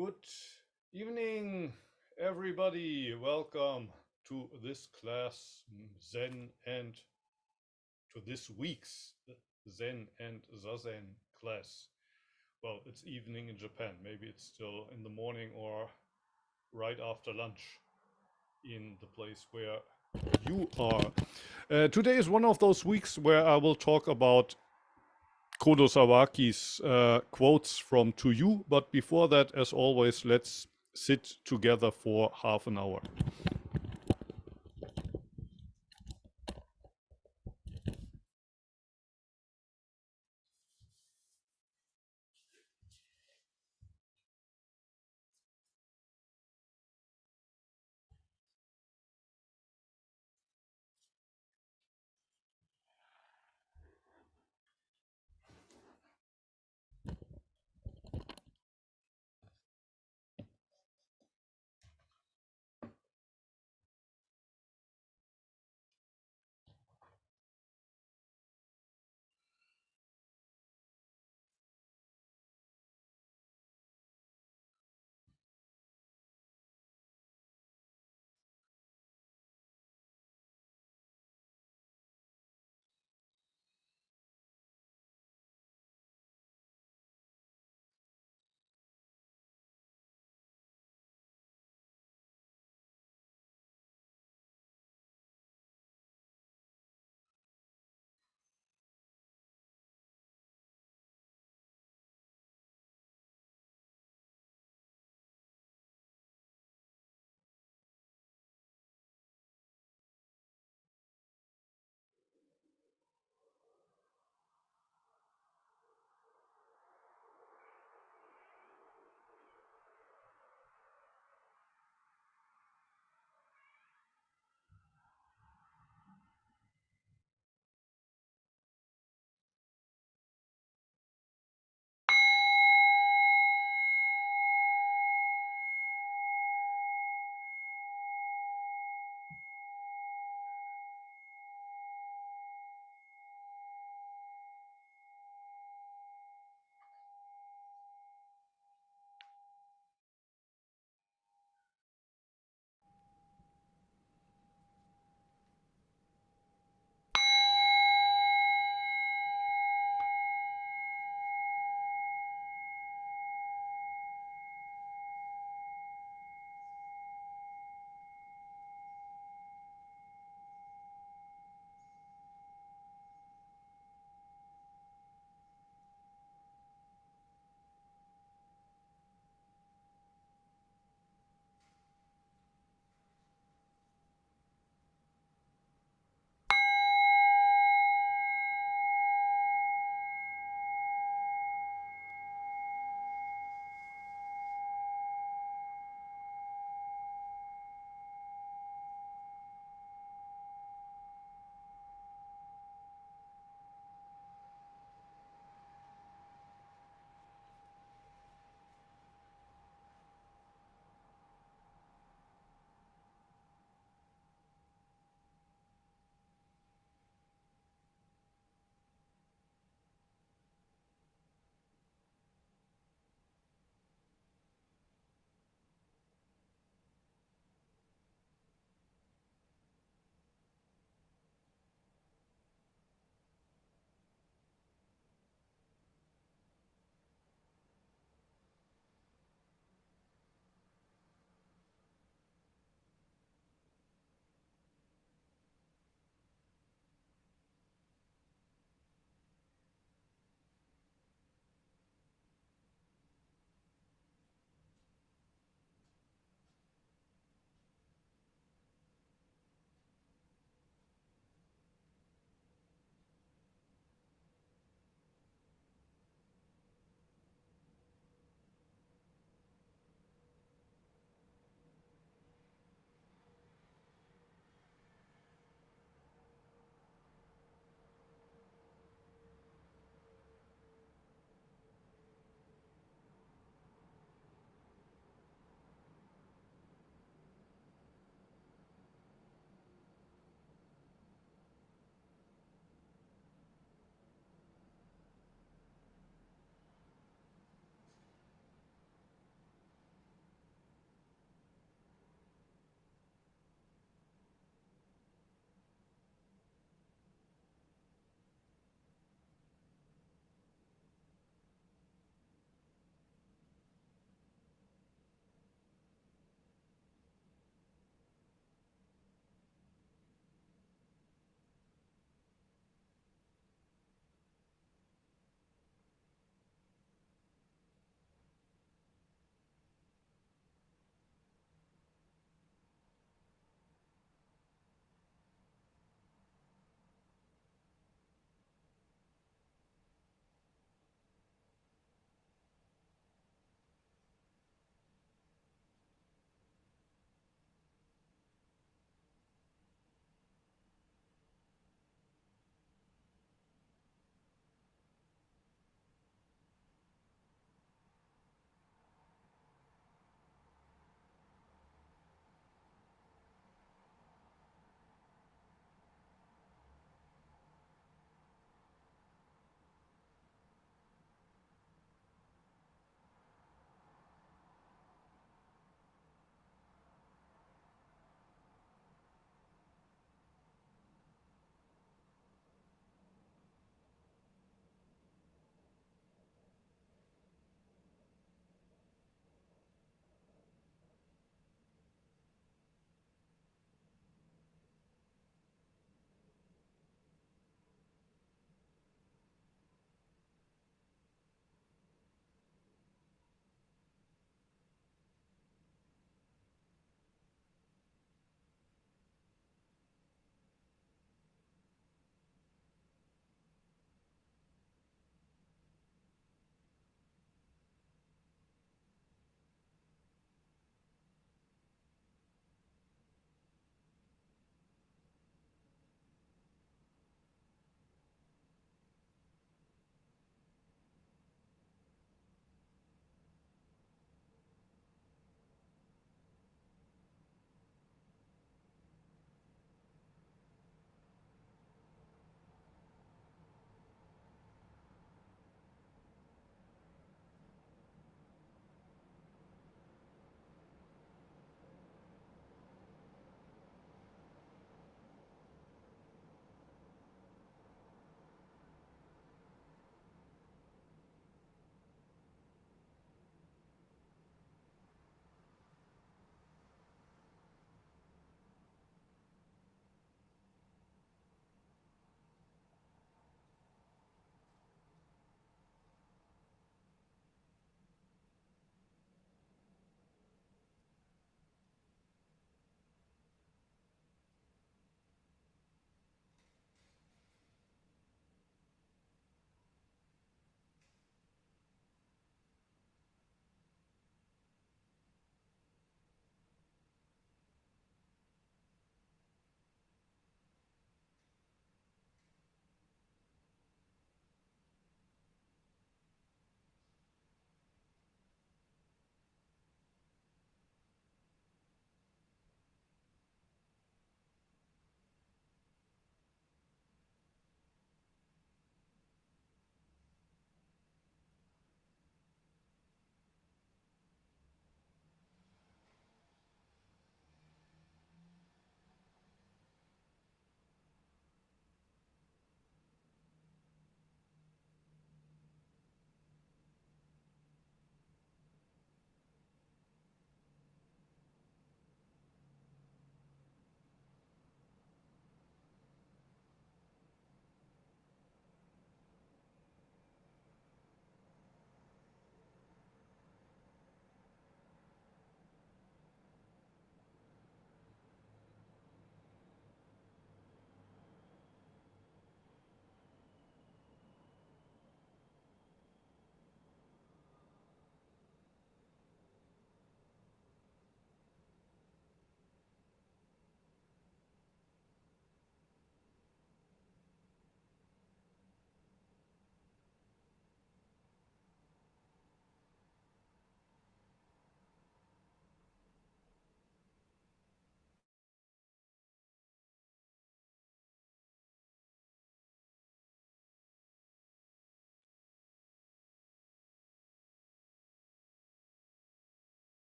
Good evening, everybody. Welcome to this class, Zen, and to this week's Zen and Zazen class. Well, it's evening in Japan. Maybe it's still in the morning or right after lunch in the place where you are. Today is one of those weeks where I will talk about Kodo Sawaki's quotes from To You. But before that, as always, let's sit together for half an hour.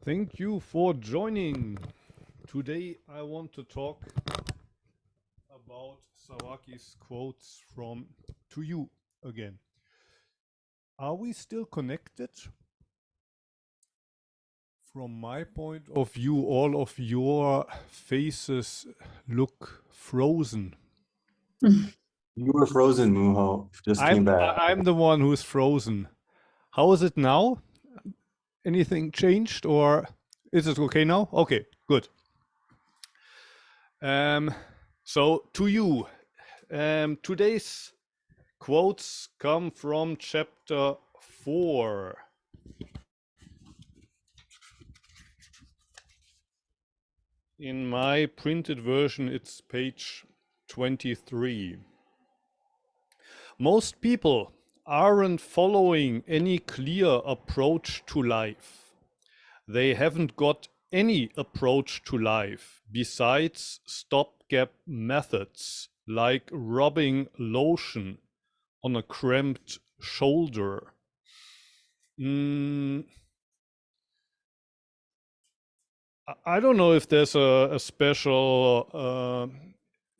Thank you for joining. Today I want to talk about Sawaki's quotes from To You again. Are we still connected? From my point of view, all of your faces look frozen. You were frozen, Muho. Just came back. I'm the one who's frozen. How is it now? Anything changed or is it okay now? Okay, good. So to you, today's quotes come from chapter 4. In my printed version, it's page 23. Most people aren't following any clear approach to life. They haven't got any approach to life besides stopgap methods like rubbing lotion on a cramped shoulder. I don't know if there's a special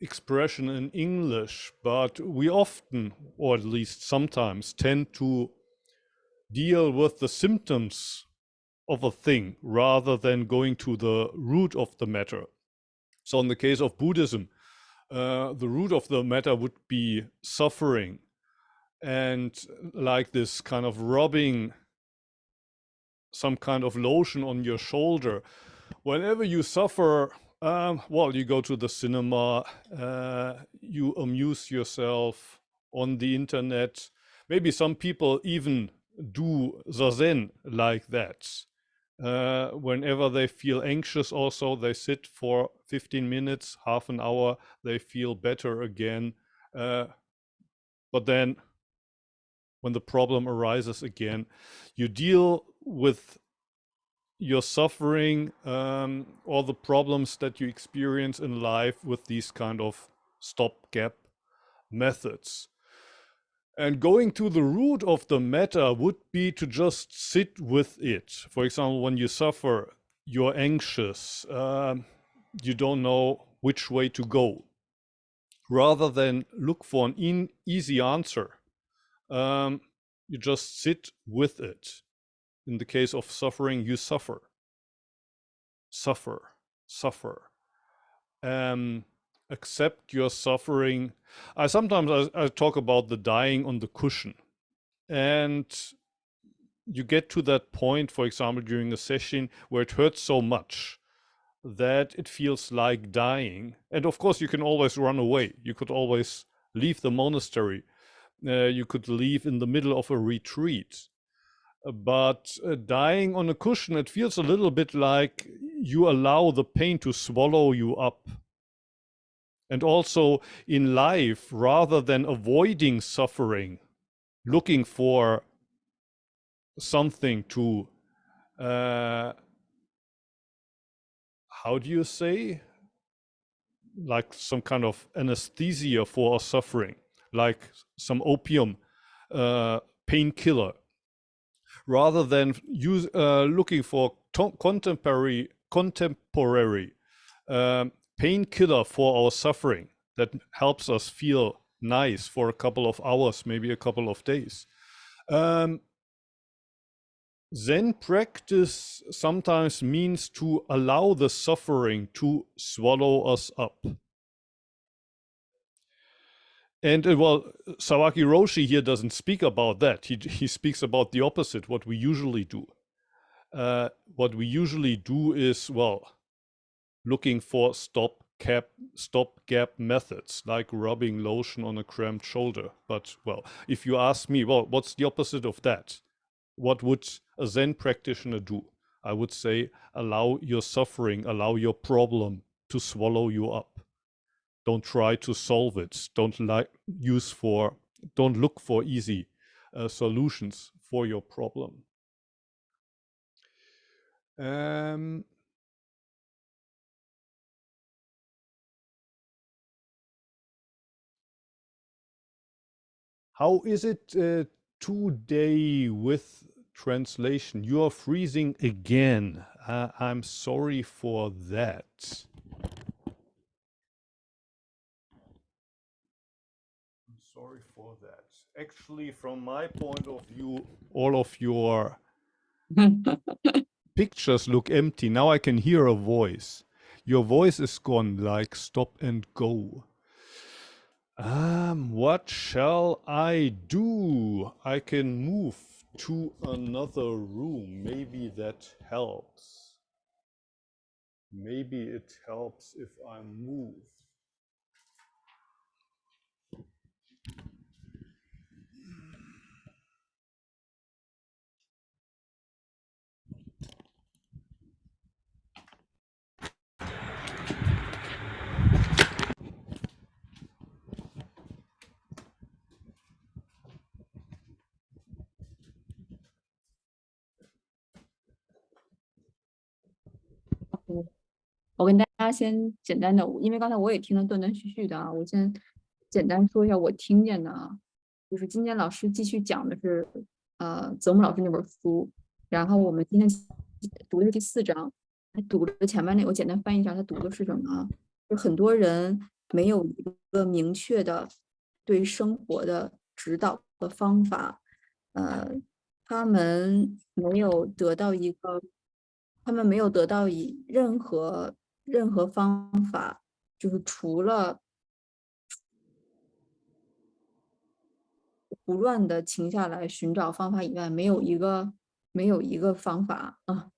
expression in English, but we often, or at least sometimes, tend to deal with the symptoms of a thing rather than going to the root of the matter. So in the case of Buddhism, the root of the matter would be suffering, and like this kind of rubbing some kind of lotion on your shoulder. Whenever you suffer, well, you go to the cinema, you amuse yourself on the internet. Maybe some people even do Zazen like that. Whenever they feel anxious also, they sit for 15 minutes, half an hour, they feel better again. But then when the problem arises again, you deal with your suffering, or the problems that you experience in life with these kind of stopgap methods. And going to the root of the matter would be to just sit with it. For example, when you suffer, you're anxious, you don't know which way to go. Rather than look for an easy answer, you just sit with it. In the case of suffering, you suffer. Suffer. Accept your suffering. I sometimes talk about the dying on the cushion. And you get to that point, for example, during a session where it hurts so much that it feels like dying. And of course, you can always run away. You could always leave the monastery. You could leave in the middle of a retreat. But dying on a cushion, it feels a little bit like you allow the pain to swallow you up. And also in life, rather than avoiding suffering, looking for something to, how do you say? Like some kind of anesthesia for our suffering, like some opium, painkiller. Rather than looking for contemporary painkiller for our suffering that helps us feel nice for a couple of hours, maybe a couple of days. Zen practice sometimes means to allow the suffering to swallow us up. And well, Sawaki Roshi here doesn't speak about that. He speaks about the opposite, what we usually do. What we usually do is, well, looking for stopgap methods, like rubbing lotion on a cramped shoulder. But, well, if you ask me, well, what's the opposite of that? What would a Zen practitioner do? I would say, allow your suffering, allow your problem to swallow you up. Don't try to solve it. Don't look for easy solutions for your problem. How is it today with translation? You are freezing again. I'm sorry for that. I'm sorry for that. Actually, from my point of view, all of your pictures look empty. Now I can hear a voice. Your voice is gone, like stop and go. What shall I do? I can move to another room. Maybe that helps. Maybe it helps if I move.我跟大家先简单的，因为刚才我也听得断断续续的啊，我先简单说一下我听见的啊，就是今天老师继续讲的是泽木老师那本书，然后我们今天读的是第4章，他读的前面那我简单翻译一下，他读的是什么啊？就很多人没有一个明确的对生活的指导的方法，他们没有得到一个。他们没有得到以任何方法，就是除了胡乱的停下来寻找方法以外，没有一个方法啊，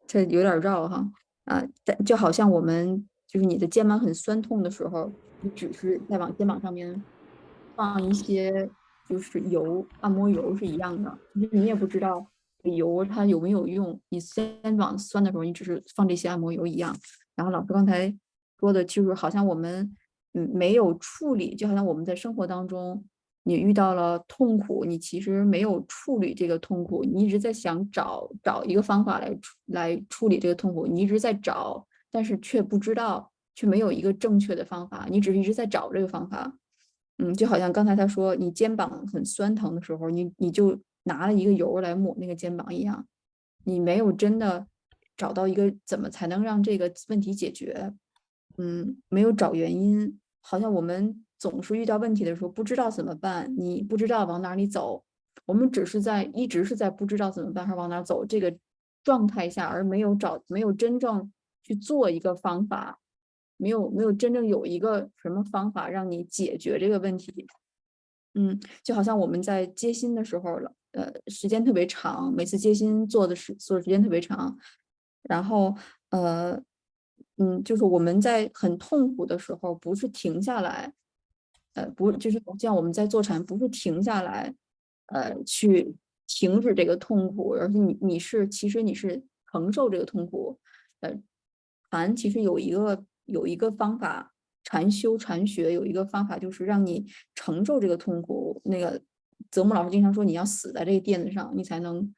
这有点绕哈啊，就好像我们就是你的肩膀很酸痛的时候，你只是在往肩膀上面放一些就是按摩油是一样的，你也不知道油它有没有用，你肩膀酸的时候，你只是放这些按摩油一样。然后老师刚才说的就是好像我们没有处理，就好像我们在生活当中你遇到了痛苦，你其实没有处理这个痛苦，你一直在想找一个方法来处理这个痛苦，你一直在找，但是却不知道，却没有一个正确的方法，你只是一直在找这个方法。就好像刚才他说你肩膀很酸疼的时候，你就拿了一个油来抹那个肩膀一样，你没有真的找到一个怎么才能让这个问题解决，没有找原因，好像我们总是遇到问题的时候不知道怎么办，你不知道往哪里走，我们一直是在不知道怎么办还是往哪走这个状态下，而没有真正去做一个方法。没有真正有一个什么方法让你解决这个问题，就好像我们在接新的时候了，时间特别长，每次接新做的时间特别长，然后就是我们在很痛苦的时候，不是停下来，不就是像我们在坐禅，不是停下来，去停止这个痛苦，而是其实你是承受这个痛苦，禅其实有一个方法，禅修禅学有一个方法，就是让你承受这个痛苦。那个泽木老师经常说，你要死在这个垫子上，你才能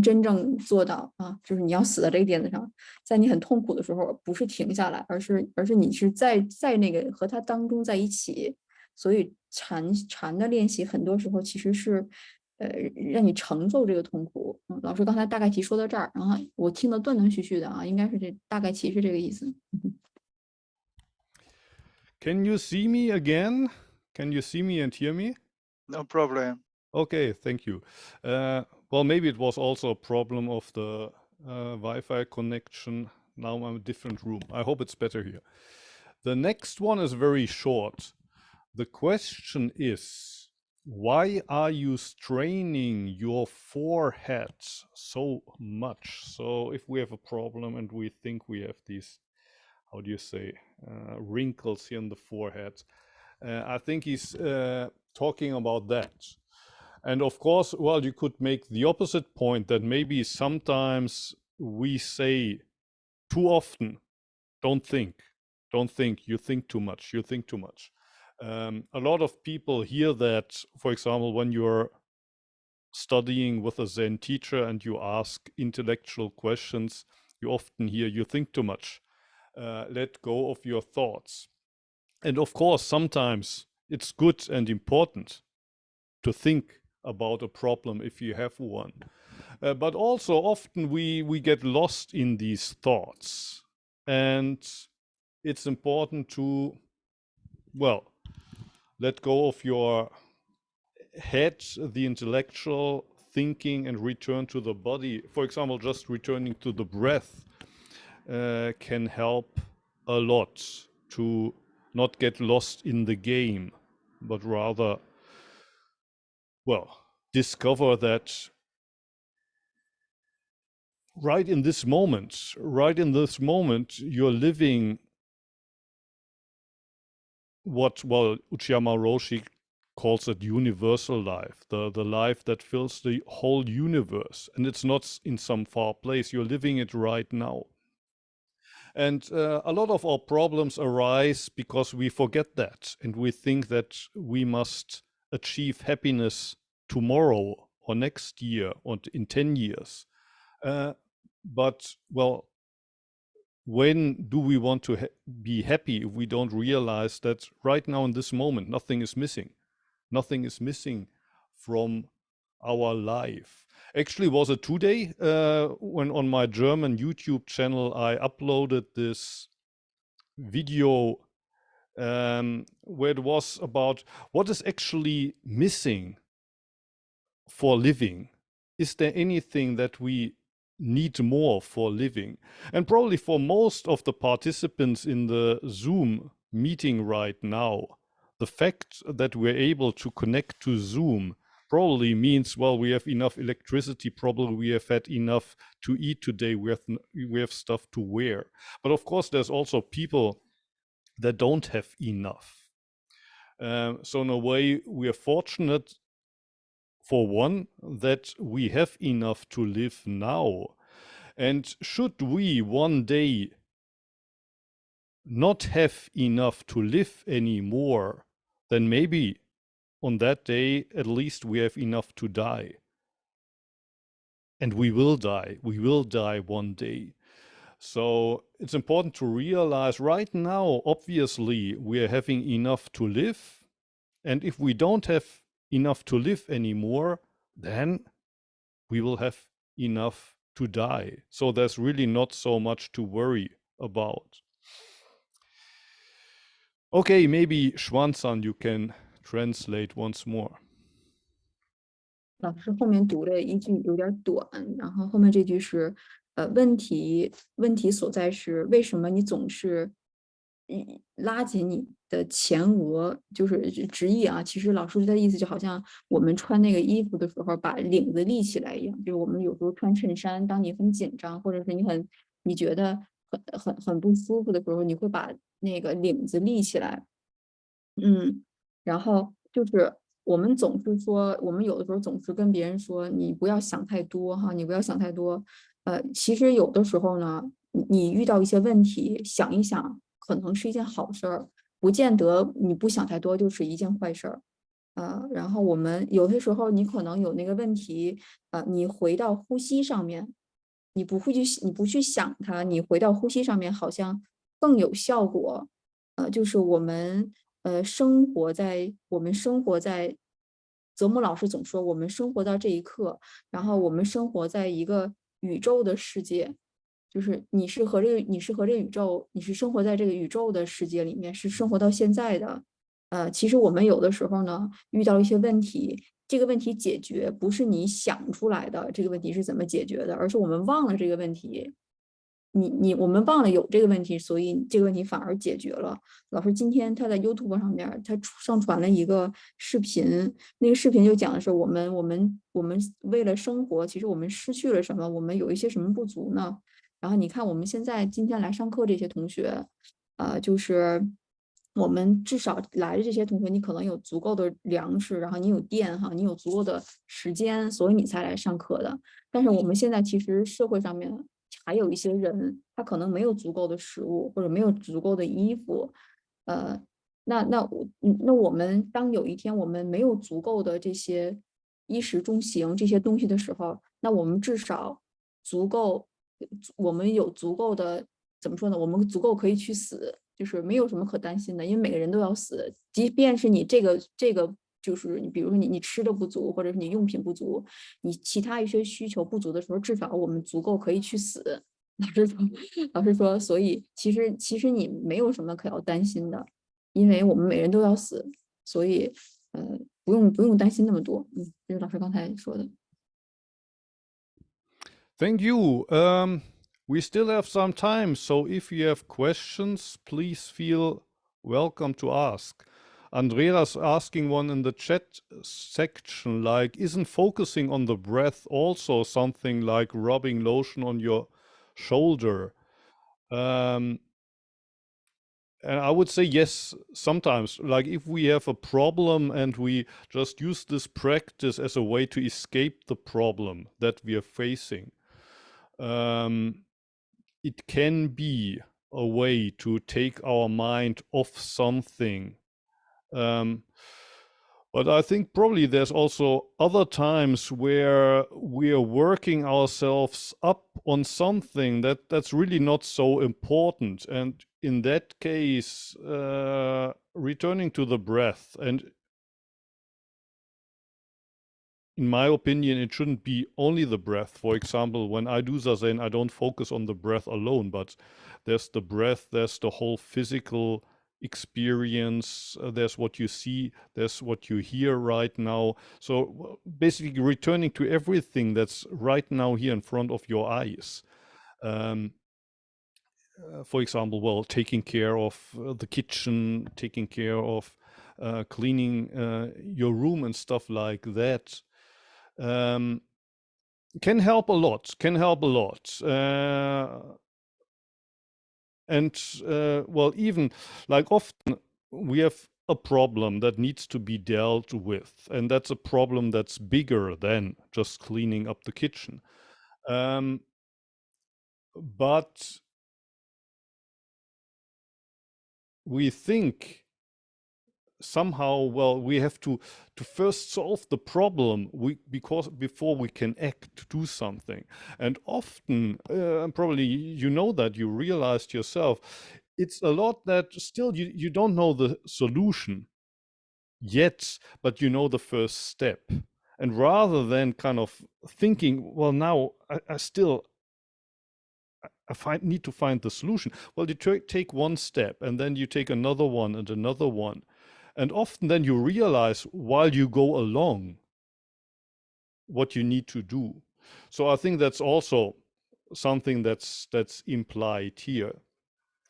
真正做到啊，就是你要死在这个垫子上，在你很痛苦的时候，不是停下来，而是你是在那个和他当中在一起。所以禅的练习很多时候其实是。让你承受这个痛苦。老师刚才大概题说到这儿，然后我听得断断续续的啊，应该是大概其是这个意思。Can you see me again? Can you see me and hear me? No problem. Okay, thank you. Well, maybe it was also a problem of the Wi-Fi connection. Now I'm in a different room. I hope it's better here. The next one is very short. The question is, why are you straining your forehead so much? So if we have a problem and we think we have these, how do you say, wrinkles here in the forehead, I think he's talking about that. And of course, well, you could make the opposite point that maybe sometimes we say too often, don't think, you think too much, a lot of people hear that, for example, when you're studying with a Zen teacher and you ask intellectual questions, you often hear you think too much. Let go of your thoughts. And of course, sometimes it's good and important to think about a problem if you have one. But also often we get lost in these thoughts, and it's important to, well, let go of your head, the intellectual thinking, and return to the body. For example, just returning to the breath can help a lot to not get lost in the game, but rather, well, discover that right in this moment, you're living what, well, Uchiyama Roshi calls it universal life, the life that fills the whole universe. And it's not in some far place, you're living it right now. And a lot of our problems arise because we forget that, and we think that we must achieve happiness tomorrow or next year or in 10 years. But, well, when do we want to be happy if we don't realize that right now in this moment, nothing is missing? Nothing is missing from our life. Actually, was it today when on my German YouTube channel I uploaded this video where it was about what is actually missing for living. Is there anything that we need more for living? And probably for most of the participants in the Zoom meeting right now, the fact that we're able to connect to Zoom probably means, well, we have enough electricity, probably we have had enough to eat today, we have stuff to wear. But of course, there's also people that don't have enough. So in a way, we are fortunate, for one, that we have enough to live now. And should we one day not have enough to live anymore, then maybe on that day, at least we have enough to die. And we will die one day. So it's important to realize right now, obviously, we are having enough to live. And if we don't have enough to live anymore, then we will have enough to die. So there's really not so much to worry about. Okay, maybe Xuan-san, you can translate once more. 老师后面读的一句有点短，然后后面这句是，问题所在是为什么你总是拉紧你的前额，就是直译啊。其实老师的意思就好像我们穿那个衣服的时候把领子立起来一样，就是我们有时候穿衬衫，当你很紧张或者是你觉得很不舒服的时候，你会把那个领子立起来。然后就是我们总是说，我们有的时候总是跟别人说，你不要想太多哈，你不要想太多。其实有的时候呢，你遇到一些问题，想一想，可能是一件好事儿，不见得你不想太多就是一件坏事儿。然后我们有些时候你可能有那个问题，你回到呼吸上面，你不去想它，你回到呼吸上面好像更有效果。就是我们生活在泽姆老师总说我们生活到这一刻，然后我们生活在一个宇宙的世界，就是你是和这个宇宙，你是生活在这个宇宙的世界里面，是生活到现在的。其实我们有的时候呢遇到一些问题，这个问题解决不是你想出来的，这个问题是怎么解决的，而是我们忘了这个问题。我们忘了有这个问题，所以这个问题反而解决了。老师今天他在 YouTube 上面，他上传了一个视频，那个视频就讲的是我们为了生活，其实我们失去了什么，我们有一些什么不足呢？然后你看我们现在今天来上课这些同学，就是我们至少来的这些同学，你可能有足够的粮食，然后你有电哈，你有足够的时间，所以你才来上课的。但是我们现在其实社会上面还有一些人，他可能没有足够的食物，或者没有足够的衣服。那我们当有一天我们没有足够的这些衣食住行这些东西的时候，那我们至少我们有足够的，怎么说呢？我们足够可以去死，就是没有什么可担心的，因为每个人都要死，即便是你这个就是你比如说你吃的不足，或者是你用品不足，你其他一些需求不足的时候，至少我们足够可以去死。老师说，所以其实你没有什么可要担心的，因为我们每人都要死，所以不用担心那么多。这是老师刚才说的。Thank you. We still have some time, so if you have questions, please feel welcome to ask. Andreas asking one in the chat section, like, isn't focusing on the breath also something like rubbing lotion on your shoulder? And I would say yes, sometimes. Like if we have a problem and we just use this practice as a way to escape the problem that we are facing, it can be a way to take our mind off something. But I think probably there's also other times where we are working ourselves up on something that's really not so important. And in that case, returning to the breath. And in my opinion, it shouldn't be only the breath. For example, when I do Zazen, I don't focus on the breath alone, but there's the breath, there's the whole physical experience, there's what you see, there's what you hear right now. So basically returning to everything that's right now here in front of your eyes. For example, well, taking care of the kitchen, taking care of cleaning your room and stuff like that. Can help a lot, well, even like often we have a problem that needs to be dealt with, and that's a problem that's bigger than just cleaning up the kitchen. But we think somehow, well, we have to first solve the problem because before we can act to do something. And often, probably you know that, you realized yourself, it's a lot that still you don't know the solution yet, but you know the first step. And rather than kind of thinking, well, now I still need to find the solution. Well, you take one step and then you take another one and another one. And often then you realize while you go along what you need to do. So I think that's also something that's implied here.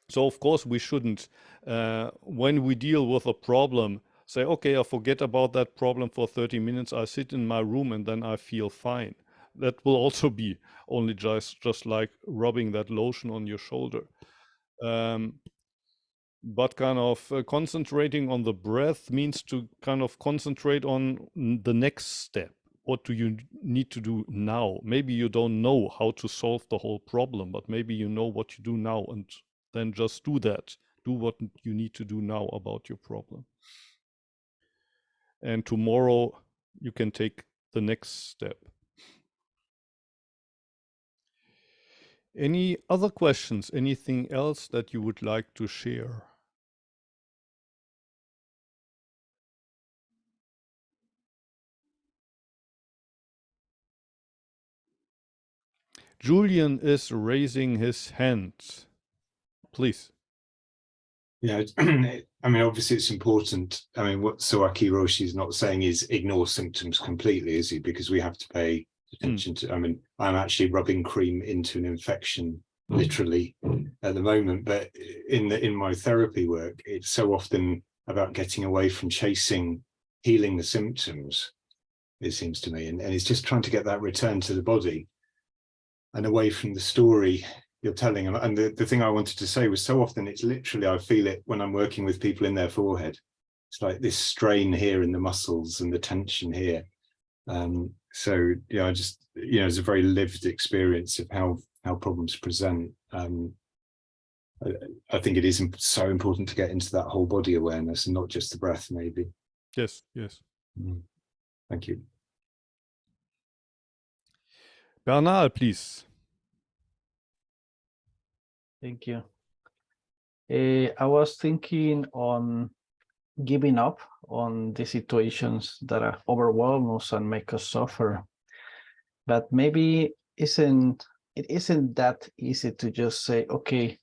So of course we shouldn't, when we deal with a problem, say, okay, I forget about that problem for 30 minutes. I sit in my room and then I feel fine. That will also be only just like rubbing that lotion on your shoulder. But kind of concentrating on the breath means to kind of concentrate on the next step. What do you need to do now? Maybe you don't know how to solve the whole problem, but maybe you know what you do now, and then just do that. Do what you need to do now about your problem. And tomorrow you can take the next step. Any other questions? Anything else that you would like to share? Julian is raising his hand. Please. Yeah, I mean, obviously it's important. I mean, what Sawaki Roshi is not saying is ignore symptoms completely, is he? Because we have to pay attention to, I mean, I'm actually rubbing cream into an infection literally at the moment, but in my therapy work, it's so often about getting away from chasing healing the symptoms, it seems to me. And it's just trying to get that return to the body and away from the story you're telling. And the thing I wanted to say was, so often it's literally, I feel it when I'm working with people in their forehead. It's like this strain here in the muscles and the tension here. So yeah, I just, you know, it's a very lived experience of how problems present. I think it is so important to get into that whole body awareness and not just the breath, maybe. Yes, yes. Thank you. Bernal, please. Thank you. I was thinking on giving up on the situations that are overwhelm us and make us suffer. But maybe it isn't that easy to just say, okay,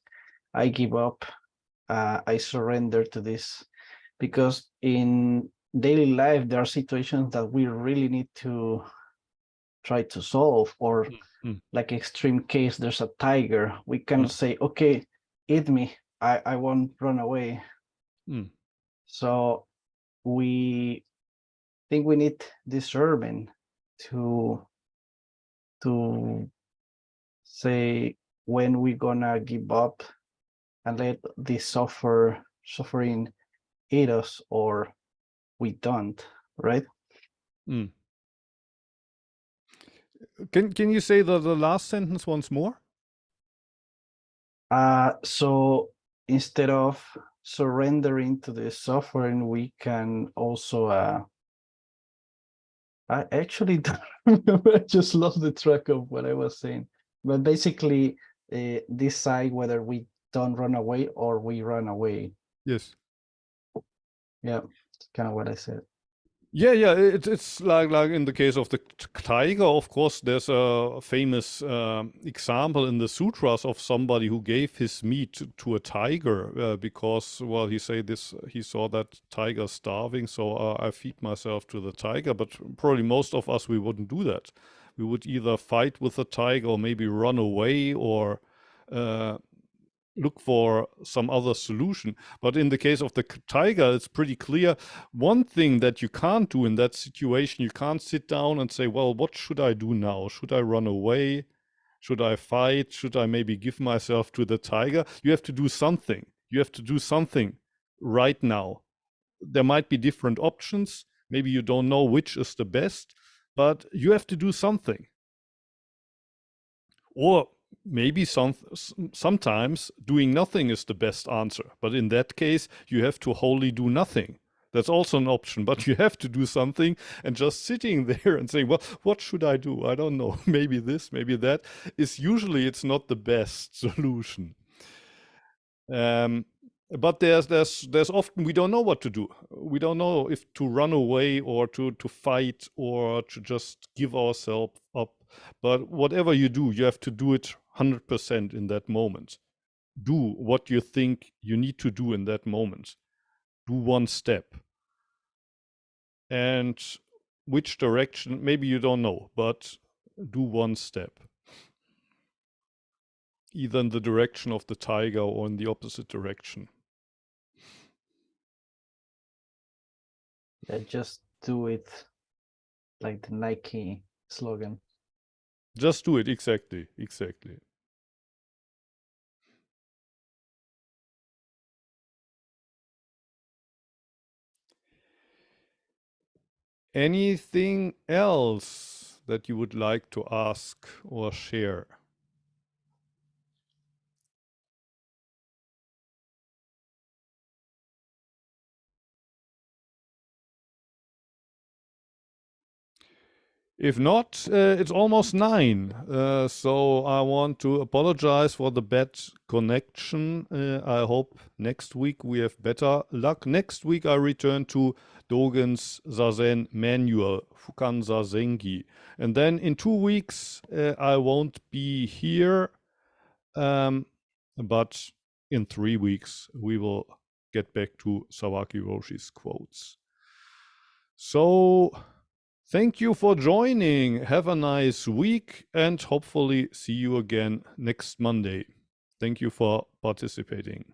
I give up, I surrender to this, because in daily life there are situations that we really need to try to solve, or like extreme case, there's a tiger, we cannot say, okay, eat me, I won't run away. So we think we need discernment to say when we're gonna give up and let this suffering eat us, or we don't, right? Can you say the last sentence once more? So instead of surrendering to the suffering, we can also I actually don't remember, I just lost the track of what I was saying. But basically decide whether we don't run away or we run away. Yes. Yeah, kind of what I said. Yeah, it's like in the case of the tiger, of course, there's a famous example in the sutras of somebody who gave his meat to a tiger because, well, he saw that tiger starving, so I feed myself to the tiger. But probably most of us, we wouldn't do that. We would either fight with the tiger or maybe run away or look for some other solution. But in the case of the tiger, it's pretty clear. One thing that you can't do in that situation, you can't sit down and say, well, what should I do now? Should I run away? Should I fight? Should I maybe give myself to the tiger? You have to do something. You have to do something right now. There might be different options. Maybe you don't know which is the best, but you have to do something. Or maybe sometimes doing nothing is the best answer. But in that case, you have to wholly do nothing. That's also an option, but you have to do something, and just sitting there and saying, well, what should I do? I don't know. Maybe this, maybe that is usually it's not the best solution. But there's often we don't know what to do. We don't know if to run away or to fight or to just give ourselves up. But whatever you do, you have to do it 100% in that moment. Do what you think you need to do in that moment. Do one step. And which direction, maybe you don't know, but do one step. Either in the direction of the tiger or in the opposite direction. Yeah, just do it, like the Nike slogan. Just do it, exactly. Anything else that you would like to ask or share? If not, it's almost 9. So I want to apologize for the bad connection. I hope next week we have better luck. Next week I return to Dogen's Zazen manual, Fukan Zazengi. And then in 2 weeks I won't be here. But in 3 weeks we will get back to Sawaki Roshi's quotes. So thank you for joining. Have a nice week and hopefully see you again next Monday. Thank you for participating.